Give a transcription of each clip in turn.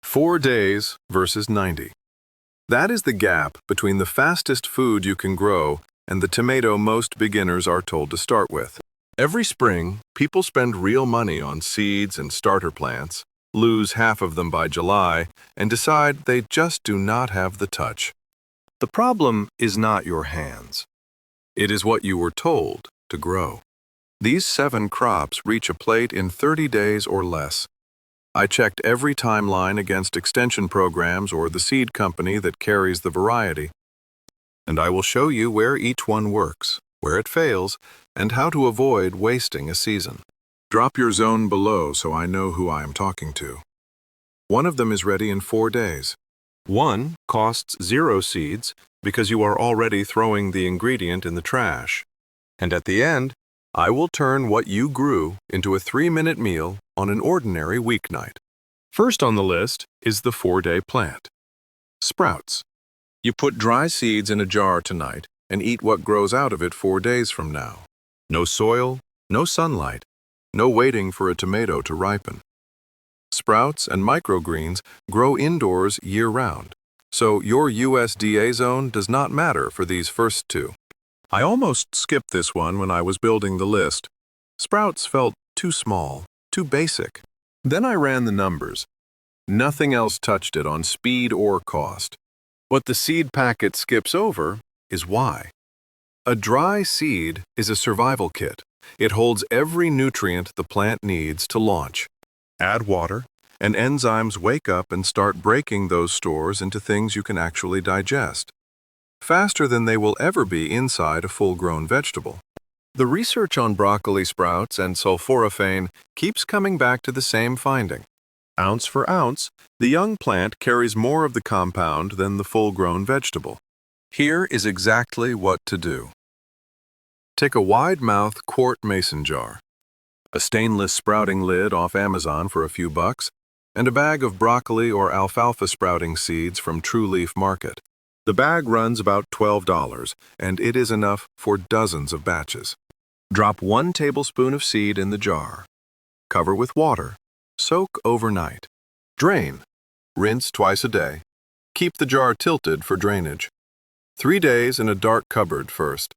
4 days versus 90. That is the gap between the fastest food you can grow and the tomato most beginners are told to start with. Every spring, people spend real money on seeds and starter plants, lose half of them by July, and decide they just do not have the touch. The problem is not your hands. It is what you were told to grow. These 7 crops reach a plate in 30 days or less. I checked every timeline against extension programs or the seed company that carries the variety. And I will show you where each one works, where it fails, and how to avoid wasting a season. Drop your zone below so I know who I am talking to. One of them is ready in 4 days. One costs 0 seeds because you are already throwing the ingredient in the trash. And at the end, I will turn what you grew into a 3-minute meal on an ordinary weeknight. First on the list is the 4-day plant. Sprouts. You put dry seeds in a jar tonight and eat what grows out of it 4 days from now. No soil, no sunlight, no waiting for a tomato to ripen. Sprouts and microgreens grow indoors year-round, so your USDA zone does not matter for these first 2. I almost skipped this one when I was building the list. Sprouts felt too small, too basic. Then I ran the numbers. Nothing else touched it on speed or cost. What the seed packet skips over is why. A dry seed is a survival kit. It holds every nutrient the plant needs to launch. Add water, and enzymes wake up and start breaking those stores into things you can actually digest, faster than they will ever be inside a full-grown vegetable. The research on broccoli sprouts and sulforaphane keeps coming back to the same finding. Ounce for ounce, the young plant carries more of the compound than the full-grown vegetable. Here is exactly what to do. Take a wide-mouth quart mason jar, a stainless sprouting lid off Amazon for a few bucks, and a bag of broccoli or alfalfa sprouting seeds from True Leaf Market. The bag runs about $12, and it is enough for dozens of batches. Drop 1 tablespoon of seed in the jar. Cover with water. Soak overnight. Drain. Rinse twice a day. Keep the jar tilted for drainage. 3 days in a dark cupboard first.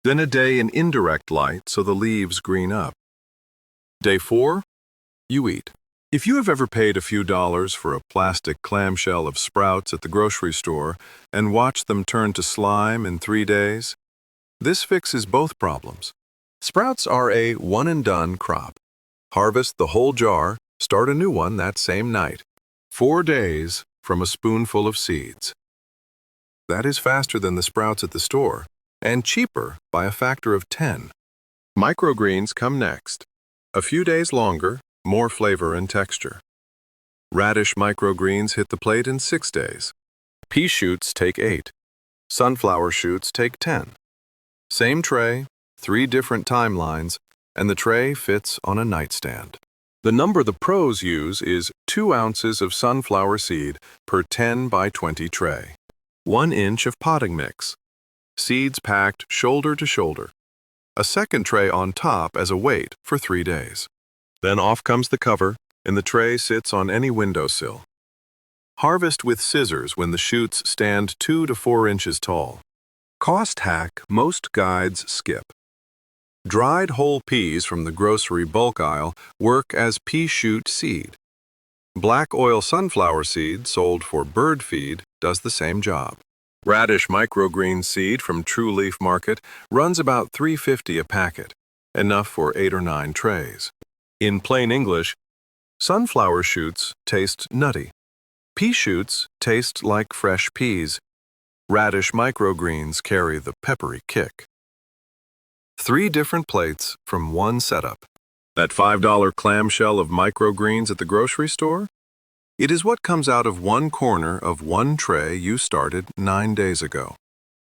Then a day in indirect light so the leaves green up. Day 4, you eat. If you have ever paid a few dollars for a plastic clamshell of sprouts at the grocery store and watched them turn to slime in 3 days, this fixes both problems. Sprouts are a one-and-done crop. Harvest the whole jar, start a new one that same night. 4 days from a spoonful of seeds. That is faster than the sprouts at the store, and cheaper by a factor of 10. Microgreens come next. A few days longer, more flavor and texture. Radish microgreens hit the plate in 6 days. Pea shoots take 8. Sunflower shoots take 10. Same tray, 3 different timelines, and the tray fits on a nightstand. The number the pros use is 2 ounces of sunflower seed per 10 by 20 tray. 1 inch of potting mix. Seeds packed shoulder to shoulder. A second tray on top as a weight for 3 days. Then off comes the cover, and the tray sits on any windowsill. Harvest with scissors when the shoots stand 2 to 4 inches tall. Cost hack most guides skip. Dried whole peas from the grocery bulk aisle work as pea shoot seed. Black oil sunflower seed sold for bird feed does the same job. Radish microgreen seed from True Leaf Market runs about $3.50 a packet, enough for 8 or 9 trays. In plain English, sunflower shoots taste nutty. Pea shoots taste like fresh peas. Radish microgreens carry the peppery kick. 3 different plates from one setup. That $5 clamshell of microgreens at the grocery store? It is what comes out of one corner of one tray you started 9 days ago.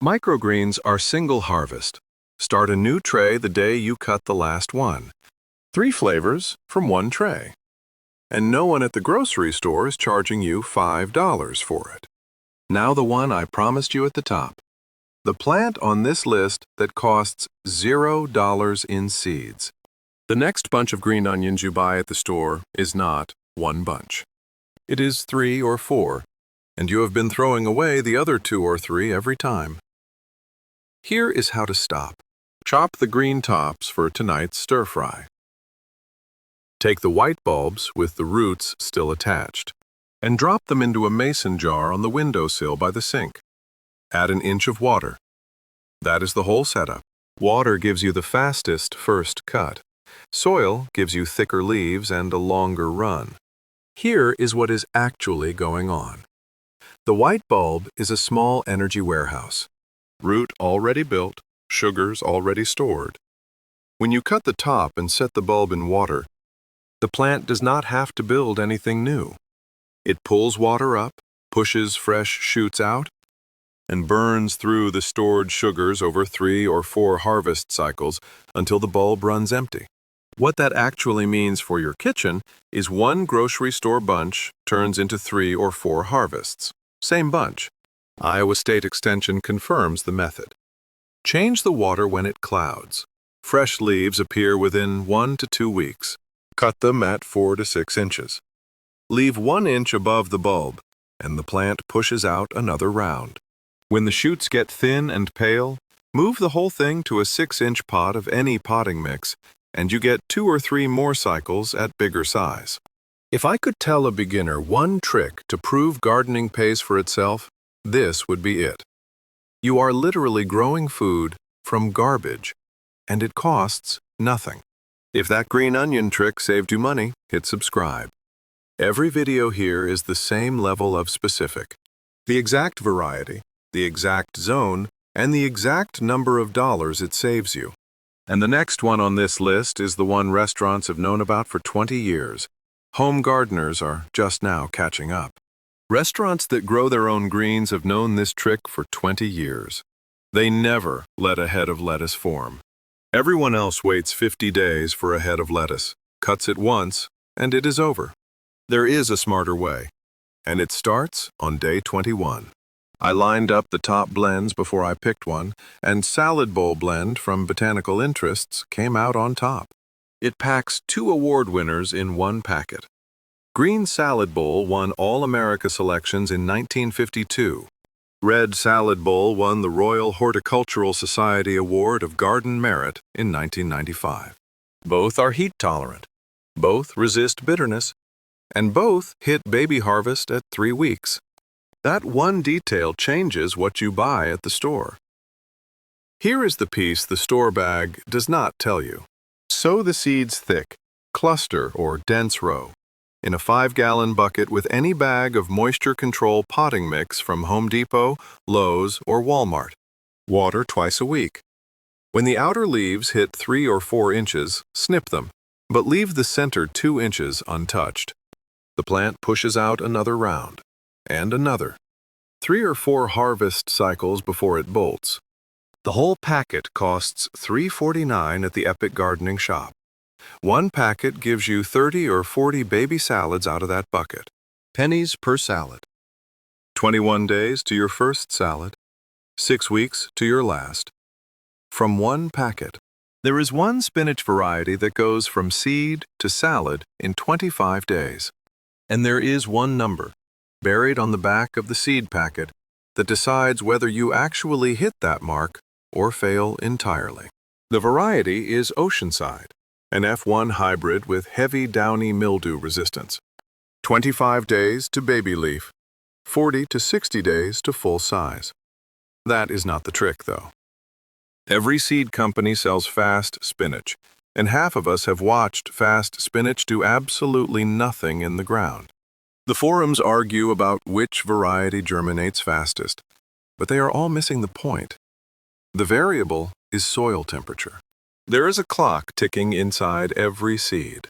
Microgreens are single harvest. Start a new tray the day you cut the last one. 3 flavors from one tray. And no one at the grocery store is charging you $5 for it. Now the one I promised you at the top. The plant on this list that costs $0 in seeds. The next bunch of green onions you buy at the store is not one bunch. it is 3 or 4, and you have been throwing away the other 2 or 3 every time. Here is how to stop. Chop the green tops for tonight's stir-fry. Take the white bulbs with the roots still attached, and drop them into a mason jar on the windowsill by the sink. Add an inch of water. That is the whole setup. Water gives you the fastest first cut. Soil gives you thicker leaves and a longer run. Here is what is actually going on. The white bulb is a small energy warehouse. Root already built, sugars already stored. When you cut the top and set the bulb in water, the plant does not have to build anything new. It pulls water up, pushes fresh shoots out, and burns through the stored sugars over 3 or 4 harvest cycles until the bulb runs empty. What that actually means for your kitchen is 1 grocery store bunch turns into 3 or 4 harvests. Same bunch. Iowa State Extension confirms the method. Change the water when it clouds. Fresh leaves appear within 1 to 2 weeks. Cut them at 4 to 6 inches. Leave 1 inch above the bulb, and the plant pushes out another round. When the shoots get thin and pale, move the whole thing to a 6-inch pot of any potting mix, and you get 2 or 3 more cycles at bigger size. If I could tell a beginner one trick to prove gardening pays for itself, this would be it. You are literally growing food from garbage, and it costs nothing. If that green onion trick saved you money, hit subscribe. Every video here is the same level of specific. The exact variety, the exact zone, and the exact number of dollars it saves you. And the next one on this list is the one restaurants have known about for 20 years. Home gardeners are just now catching up. Restaurants that grow their own greens have known this trick for 20 years. They never let a head of lettuce form. Everyone else waits 50 days for a head of lettuce, cuts it once, and it is over. There is a smarter way, and it starts on day 21. I lined up the top blends before I picked one, and Salad Bowl Blend from Botanical Interests came out on top. It packs 2 award winners in 1 packet. Green Salad Bowl won All-America selections in 1952. Red Salad Bowl won the Royal Horticultural Society Award of Garden Merit in 1995. Both are heat tolerant. Both resist bitterness. And both hit baby harvest at 3 weeks. That one detail changes what you buy at the store. Here is the piece the store bag does not tell you. Sow the seeds thick, cluster or dense row, in a 5-gallon bucket with any bag of moisture control potting mix from Home Depot, Lowe's, or Walmart. Water twice a week. When the outer leaves hit 3 or 4 inches, snip them, but leave the center 2 inches untouched. The plant pushes out another round, and another. 3 or 4 harvest cycles before it bolts. The whole packet costs $3.49 at the Epic Gardening Shop. 1 packet gives you 30 or 40 baby salads out of that bucket. Pennies per salad. 21 days to your first salad. 6 weeks to your last. From 1 packet. There is 1 spinach variety that goes from seed to salad in 25 days. And there is 1 number, buried on the back of the seed packet, that decides whether you actually hit that mark or fail entirely. The variety is Oceanside, an F1 hybrid with heavy downy mildew resistance. 25 days to baby leaf, 40 to 60 days to full size. That is not the trick, though. Every seed company sells fast spinach, and half of us have watched fast spinach do absolutely nothing in the ground. The forums argue about which variety germinates fastest, but they are all missing the point. The variable is soil temperature. There is a clock ticking inside every seed.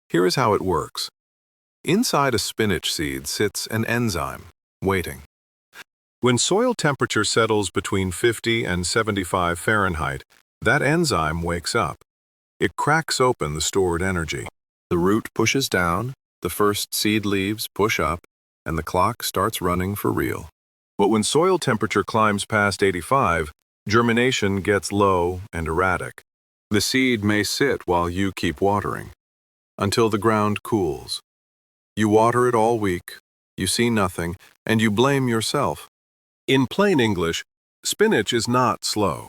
Here is how it works. Inside a spinach seed sits an enzyme, waiting. When soil temperature settles between 50 and 75 Fahrenheit, that enzyme wakes up. It cracks open the stored energy. The root pushes down, the first seed leaves push up, and the clock starts running for real. But when soil temperature climbs past 85, germination gets low and erratic. The seed may sit while you keep watering, until the ground cools. You water it all week, you see nothing, and you blame yourself. In plain English, spinach is not slow.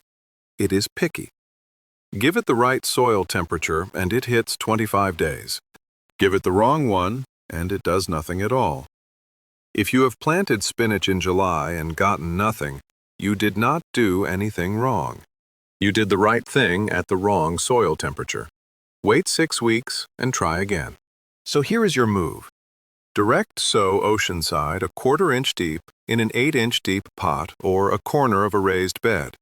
It is picky. Give it the right soil temperature and it hits 25 days. Give it the wrong one and it does nothing at all. If you have planted spinach in July and gotten nothing, you did not do anything wrong. You did the right thing at the wrong soil temperature. Wait 6 weeks and try again. So here is your move. Direct sow Oceanside 1/4 inch deep in an 8-inch deep pot or a corner of a raised bed.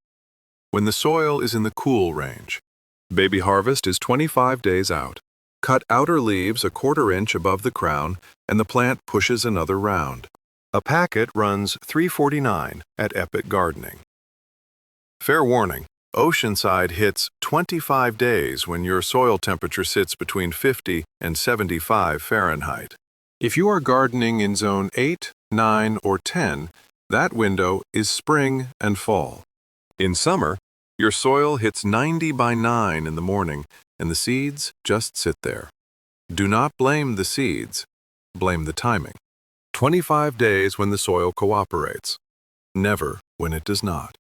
When the soil is in the cool range. Baby harvest is 25 days out. Cut outer leaves 1/4 inch above the crown and the plant pushes another round. A packet runs $3.49 at Epic Gardening. Fair warning, Oceanside hits 25 days when your soil temperature sits between 50 and 75 Fahrenheit. If you are gardening in zone 8, 9, or 10, that window is spring and fall. In summer, your soil hits 90 by 9 in the morning and the seeds just sit there. Do not blame the seeds, blame the timing. 25 days when the soil cooperates, never when it does not.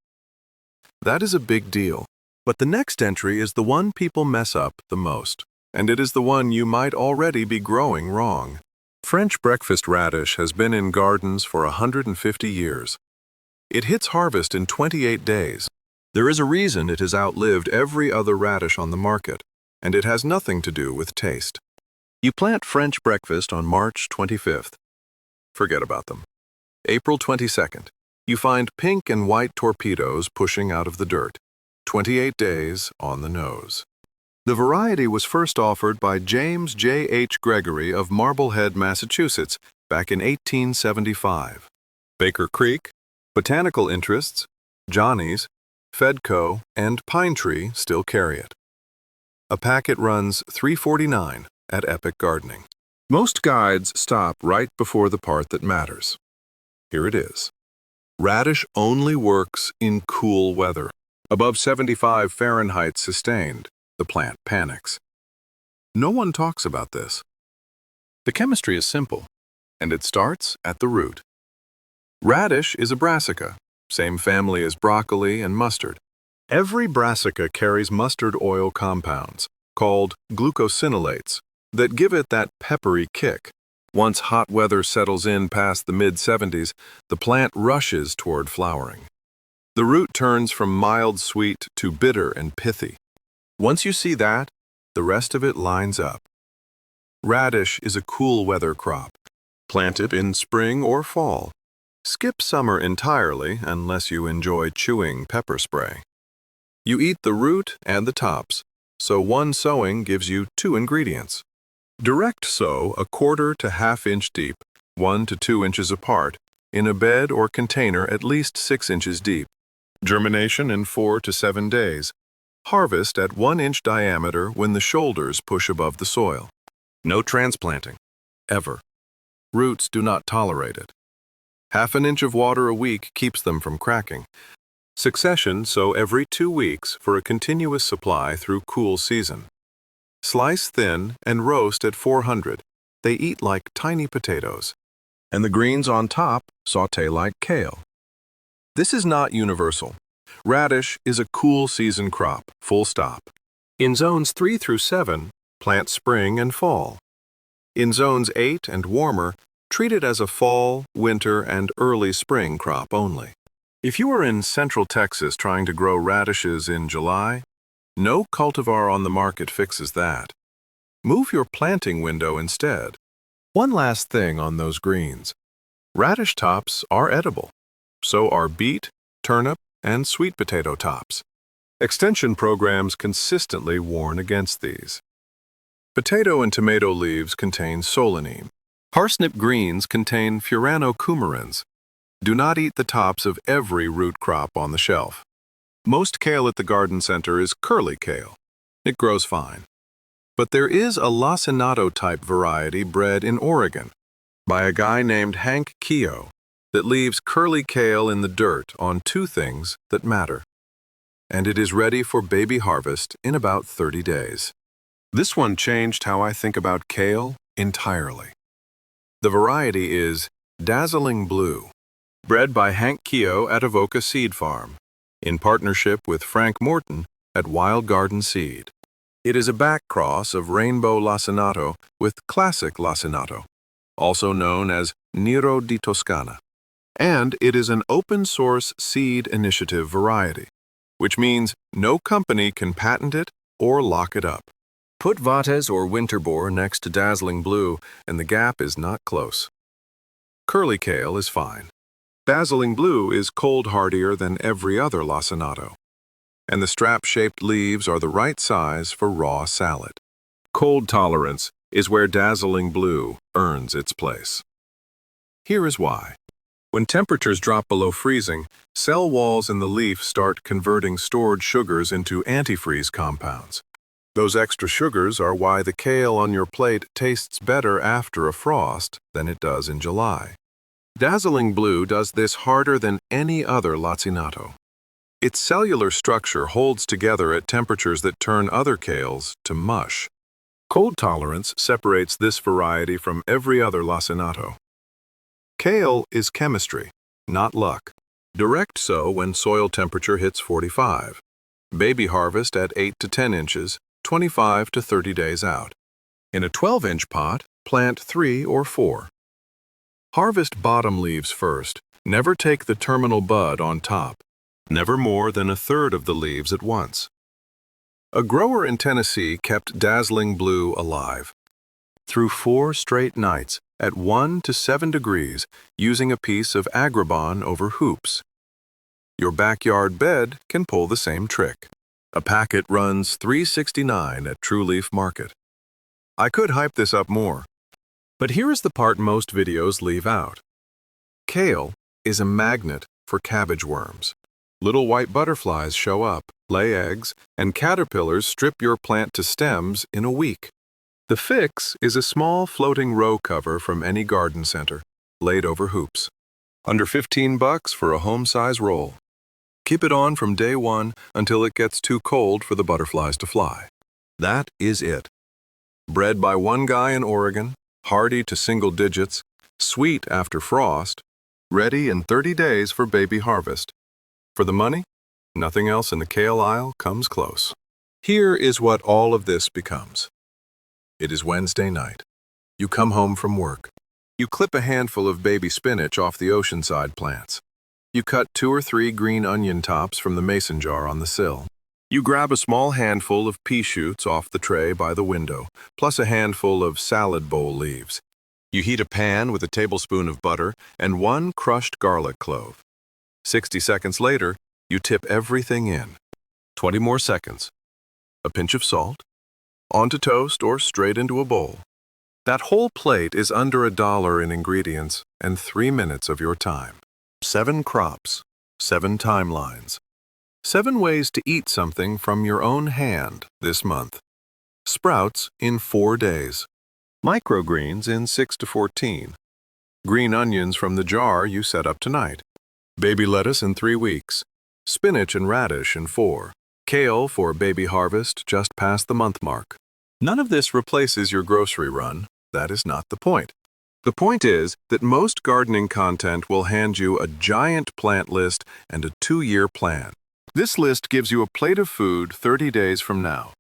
That is a big deal, but the next entry is the one people mess up the most, and it is the one you might already be growing wrong. French breakfast radish has been in gardens for 150 years. It hits harvest in 28 days. There is a reason it has outlived every other radish on the market, and it has nothing to do with taste. You plant French breakfast on March 25th. Forget about them. April 22nd. You find pink and white torpedoes pushing out of the dirt. 28 days on the nose. The variety was first offered by James J. H. Gregory of Marblehead, Massachusetts, back in 1875. Baker Creek, Botanical Interests, Johnny's, Fedco, and Pine Tree still carry it. A packet runs $3.49 at Epic Gardening. Most guides stop right before the part that matters. Here it is. Radish only works in cool weather. Above 75 Fahrenheit sustained, the plant panics. No one talks about this. The chemistry is simple, and it starts at the root. Radish is a brassica, same family as broccoli and mustard. Every brassica carries mustard oil compounds, called glucosinolates, that give it that peppery kick. Once hot weather settles in past the mid-70s, the plant rushes toward flowering. The root turns from mild sweet to bitter and pithy. Once you see that, the rest of it lines up. Radish is a cool weather crop. Plant it in spring or fall. Skip summer entirely unless you enjoy chewing pepper spray. You eat the root and the tops, so one sowing gives you 2 ingredients. Direct sow 1/4 to 1/2 inch deep, 1 to 2 inches apart, in a bed or container at least 6 inches deep. Germination in 4 to 7 days. Harvest at 1 inch diameter when the shoulders push above the soil. No transplanting, ever. Roots do not tolerate it. 1/2 inch of water a week keeps them from cracking. Succession sow every 2 weeks for a continuous supply through cool season. Slice thin and roast at 400. They eat like tiny potatoes. And the greens on top sauté like kale. This is not universal. Radish is a cool season crop, full stop. In zones 3 through 7, plant spring and fall. In zones 8 and warmer, treat it as a fall, winter, and early spring crop only. If you are in Central Texas trying to grow radishes in July, no cultivar on the market fixes that. Move your planting window instead. One last thing on those greens. Radish tops are edible. So are beet, turnip, and sweet potato tops. Extension programs consistently warn against these. Potato and tomato leaves contain solanine. Parsnip greens contain furanocoumarins. Do not eat the tops of every root crop on the shelf. Most kale at the garden center is curly kale. It grows fine. But there is a lacinato type variety bred in Oregon by a guy named Hank Keogh that leaves curly kale in the dirt on 2 things that matter. And it is ready for baby harvest in about 30 days. This one changed how I think about kale entirely. The variety is Dazzling Blue, bred by Hank Keogh at Avoca Seed Farm, in partnership with Frank Morton at Wild Garden Seed. It is a back cross of Rainbow Lacinato with Classic Lacinato, also known as Nero di Toscana. And it is an open-source seed initiative variety, which means no company can patent it or lock it up. Put Vates or Winterbore next to Dazzling Blue, and the gap is not close. Curly Kale is fine. Dazzling Blue is cold hardier than every other Lacinato, and the strap-shaped leaves are the right size for raw salad. Cold tolerance is where Dazzling Blue earns its place. Here is why. When temperatures drop below freezing, cell walls in the leaf start converting stored sugars into antifreeze compounds. Those extra sugars are why the kale on your plate tastes better after a frost than it does in July. Dazzling Blue does this harder than any other Lacinato. Its cellular structure holds together at temperatures that turn other kales to mush. Cold tolerance separates this variety from every other Lacinato. Kale is chemistry, not luck. Direct sow when soil temperature hits 45. Baby harvest at 8 to 10 inches, 25 to 30 days out. In a 12-inch pot, plant 3 or 4. Harvest bottom leaves first. Never take the terminal bud on top. Never more than a third of the leaves at once. A grower in Tennessee kept Dazzling Blue alive through 4 straight nights at 1 to 7 degrees using a piece of Agribon over hoops. Your backyard bed can pull the same trick. A packet runs $3.69 at True Leaf Market. I could hype this up more, but here is the part most videos leave out. Kale is a magnet for cabbage worms. Little white butterflies show up, lay eggs, and caterpillars strip your plant to stems in a week. The fix is a small floating row cover from any garden center, laid over hoops. Under $15 for a home-size roll. Keep it on from day one until it gets too cold for the butterflies to fly. That is it. Bred by one guy in Oregon, hardy to single digits, sweet after frost, ready in 30 days for baby harvest. For the money, nothing else in the kale aisle comes close. Here is what all of this becomes. It is Wednesday night. You come home from work. You clip a handful of baby spinach off the Oceanside plants. You cut 2 or 3 green onion tops from the mason jar on the sill. You grab a small handful of pea shoots off the tray by the window, plus a handful of salad bowl leaves. You heat a pan with a tablespoon of butter and 1 crushed garlic clove. 60 seconds later, you tip everything in. 20 more seconds. A pinch of salt. Onto toast or straight into a bowl. That whole plate is under $1 in ingredients and 3 minutes of your time. 7 crops, 7 timelines. 7 ways to eat something from your own hand this month. Sprouts in 4 days. Microgreens in 6 to 14. Green onions from the jar you set up tonight. Baby lettuce in 3 weeks. Spinach and radish in 4. Kale for baby harvest just past the month mark. None of this replaces your grocery run. That is not the point. The point is that most gardening content will hand you a giant plant list and a 2-year plan. This list gives you a plate of food 30 days from now,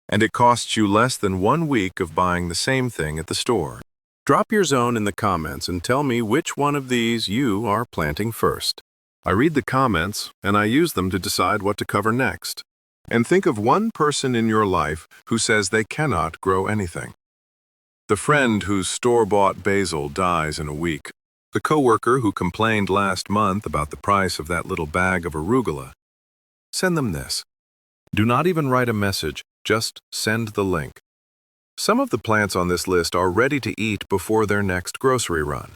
and it costs you less than 1 week of buying the same thing at the store. Drop your zone in the comments and tell me which one of these you are planting first. I read the comments, and I use them to decide what to cover next. And think of one person in your life who says they cannot grow anything. The friend whose store-bought basil dies in a week. The coworker who complained last month about the price of that little bag of arugula. Send them this. Do not even write a message, just send the link. Some of the plants on this list are ready to eat before their next grocery run.